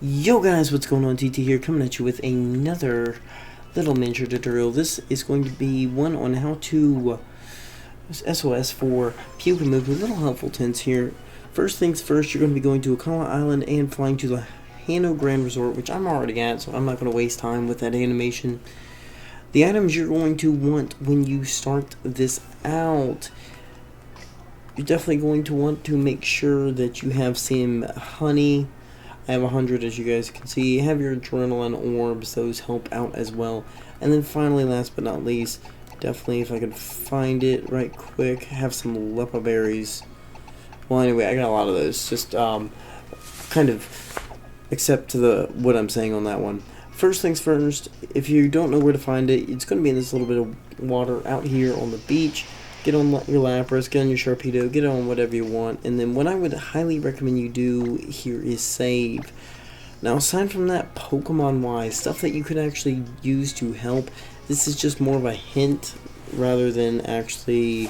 Yo guys, what's going on? TT here, coming at you with another little miniature tutorial. This is going to be one on how to SOS for Pyukumuku. Little helpful hints here. First things first, you're going to be going to Akala Island and flying to the Hano Grand Resort, which I'm already at, so I'm not going to waste time with that animation. The items you're going to want when you start this out, you're definitely going to want to make sure that you have some honey. I have 100, as you guys can see. Have your adrenaline orbs, those help out as well. And then finally, last but not least, definitely, if I can find it right quick, have some lepa berries. Well, anyway, I got a lot of those. Just kind of accept what I'm saying on that one. First things first, if you don't know where to find it, it's going to be in this little bit of water out here on the beach. Get on your Lapras, get on your Sharpedo, get on whatever you want. And then what I would highly recommend you do here is save. Now, aside from that, Pokemon-wise, stuff that you could actually use to help, this is just more of a hint rather than actually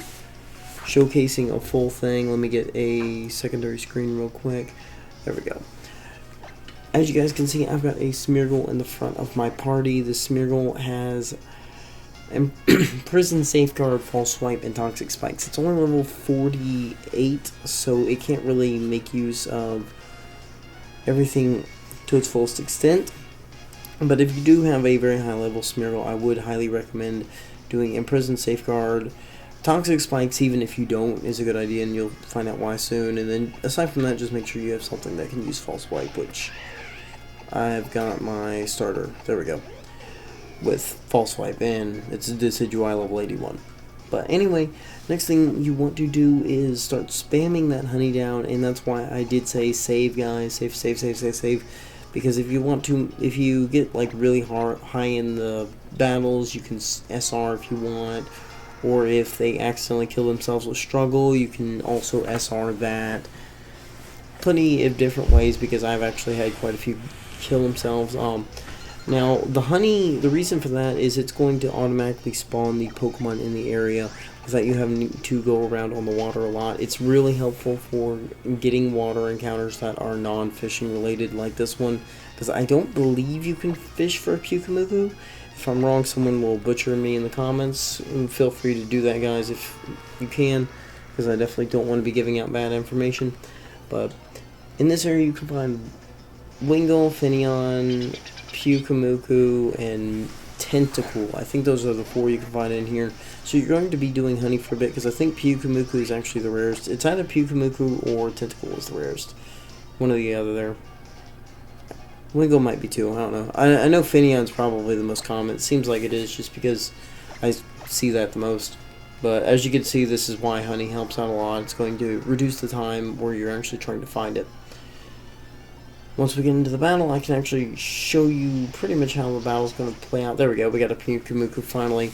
showcasing a full thing. Let me get a secondary screen real quick. There we go. As you guys can see, I've got a Smeargle in the front of my party. The Smeargle has Prison Safeguard, False Swipe, and Toxic Spikes. It's only level 48, so it can't really make use of everything to its fullest extent. But if you do have a very high level Smeargle, I would highly recommend doing Imprison Safeguard. Toxic Spikes, even if you don't, is a good idea, and you'll find out why soon. And then, aside from that, just make sure you have something that can use False Swipe, which I've got my starter. There we go. With False Swipe, and it's a Decidueye level 81. But anyway, next thing you want to do is start spamming that honey down, and that's why I did say save, guys. Save. Because if you get like really high in the battles, you can SR if you want. Or if they accidentally kill themselves with struggle, you can also SR that. Plenty of different ways, because I've actually had quite a few kill themselves. Now, the honey, the reason for that is it's going to automatically spawn the Pokemon in the area without you having to go around on the water a lot. It's really helpful for getting water encounters that are non-fishing related, like this one, because I don't believe you can fish for a Pyukumuku. If I'm wrong, someone will butcher me in the comments. Feel free to do that, guys, if you can, because I definitely don't want to be giving out bad information. But in this area, you can find Wingull, Finneon, Pyukumuku, and Tentacool. I think those are the 4 you can find in here. So you're going to be doing honey for a bit, because I think Pyukumuku is actually the rarest. It's either Pyukumuku or Tentacool is the rarest. One or the other there. Wingull might be too, I don't know. I know Finneon's probably the most common. It seems like it is, just because I see that the most. But as you can see, this is why honey helps out a lot. It's going to reduce the time where you're actually trying to find it. Once we get into the battle, I can actually show you pretty much how the battle's going to play out. There we go, we got a Pyukumuku finally.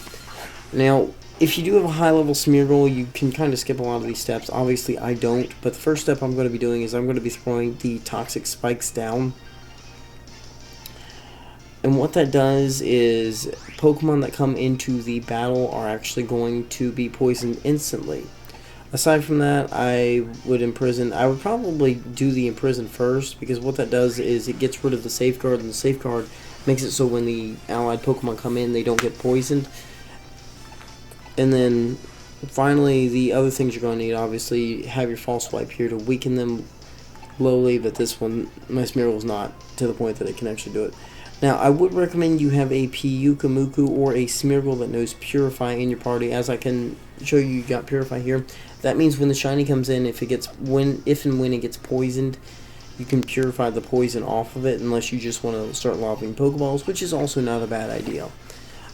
Now, if you do have a high level Smeargle, you can kind of skip a lot of these steps. Obviously, I don't, but the first step I'm going to be doing is I'm going to be throwing the Toxic Spikes down. And what that does is Pokemon that come into the battle are actually going to be poisoned instantly. Aside from that, I would probably do the Imprison first, because what that does is it gets rid of the Safeguard, and the Safeguard makes it so when the allied Pokemon come in, they don't get poisoned. And then, finally, the other things you're going to need, obviously, have your False Swipe here to weaken them lowly, but this one, my Smeargle is not to the point that it can actually do it. Now, I would recommend you have a Pyukumuku or a Smeargle that knows Purify in your party. As I can show you got Purify here. That means when the shiny comes in, if and when it gets poisoned, you can purify the poison off of it, unless you just want to start lobbing Pokeballs, which is also not a bad idea.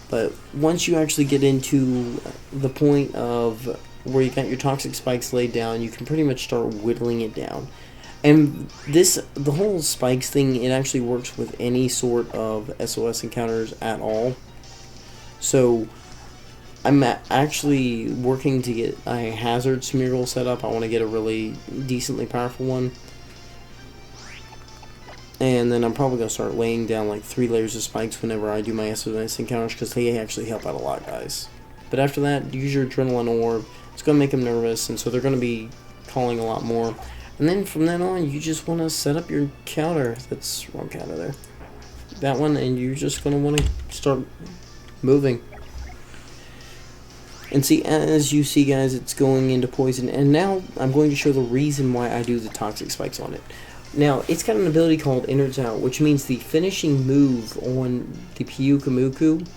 But once you actually get into the point of where you got your Toxic Spikes laid down, you can pretty much start whittling it down. And the whole spikes thing, it actually works with any sort of SOS encounters at all. So I'm actually working to get a Hazard Smeargle set up. I want to get a really decently powerful one. And then I'm probably going to start laying down like 3 layers of spikes whenever I do my SOS encounters, because they actually help out a lot, guys. But after that, use your Adrenaline Orb. It's going to make them nervous, and so they're going to be calling a lot more. And then from then on, you just want to set up your counter. That's wrong counter there. That one, and you're just going to want to start moving. And see, as you see, guys, it's going into poison. And now I'm going to show the reason why I do the toxic spikes on it. Now, it's got an ability called Innards Out, which means the finishing move on the Pyukumuku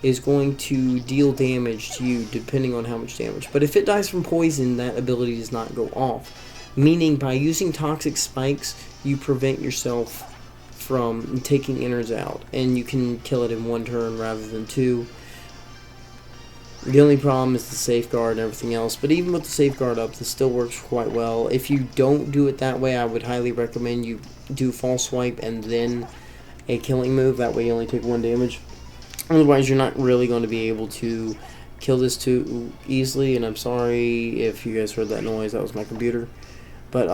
is going to deal damage to you depending on how much damage. But if it dies from poison, that ability does not go off. Meaning, by using toxic spikes, you prevent yourself from taking Innards Out. And you can kill it in one turn rather than two. The only problem is the safeguard and everything else, but even with the safeguard up, this still works quite well. If you don't do it that way, I would highly recommend you do false swipe and then a killing move. That way you only take 1 damage. Otherwise, you're not really going to be able to kill this too easily, and I'm sorry if you guys heard that noise. That was my computer. But,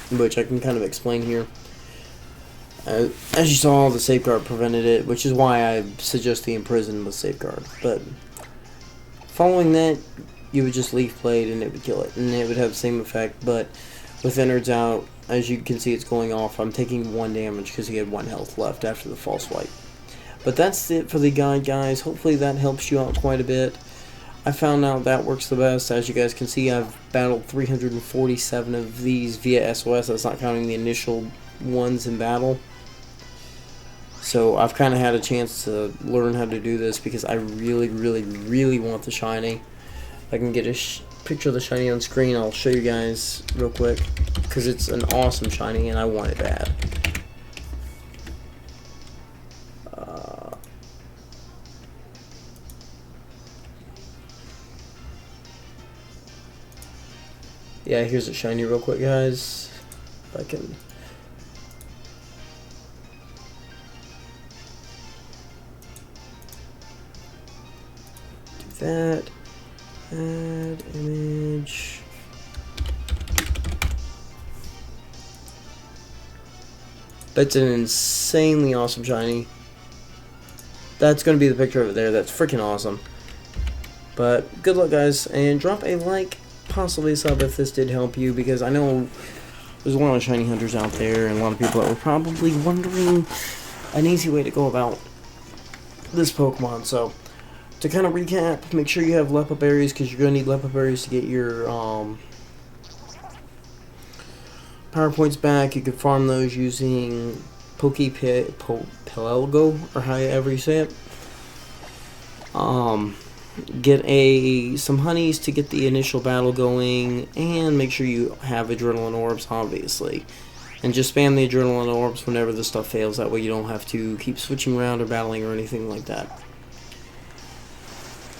which I can kind of explain here. As you saw, the safeguard prevented it, which is why I suggest the imprison with safeguard. But following that, you would just leaf blade and it would kill it, and it would have the same effect. But with Innards Out, as you can see, it's going off. I'm taking 1 damage because he had 1 health left after the false swipe. But that's it for the guide, guys. Hopefully that helps you out quite a bit. I found out that works the best. As you guys can see, I've battled 347 of these via SOS. That's not counting the initial ones in battle. So I've kind of had a chance to learn how to do this because I really, really, really want the shiny. If I can get a picture of the shiny on screen, I'll show you guys real quick because it's an awesome shiny and I want it bad. Yeah, here's a shiny real quick, guys. If I can. Do that. Add image. That's an insanely awesome shiny. That's going to be the picture of it there. That's freaking awesome. But good luck, guys, and drop a like, possibly a sub if this did help you, because I know there's a lot of shiny hunters out there and a lot of people that were probably wondering an easy way to go about this Pokemon. So to kind of recap, make sure you have Lepa Berries, because you're going to need Lepa Berries to get your power points back. You can farm those using Pelelgo, or however you say it. Get some honeys to get the initial battle going, and make sure you have adrenaline orbs, obviously. And just spam the adrenaline orbs whenever the stuff fails. That way you don't have to keep switching around or battling or anything like that.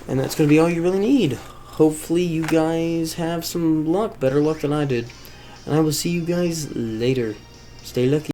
And that's going to be all you really need. Hopefully you guys have some luck, better luck than I did. And I will see you guys later. Stay lucky.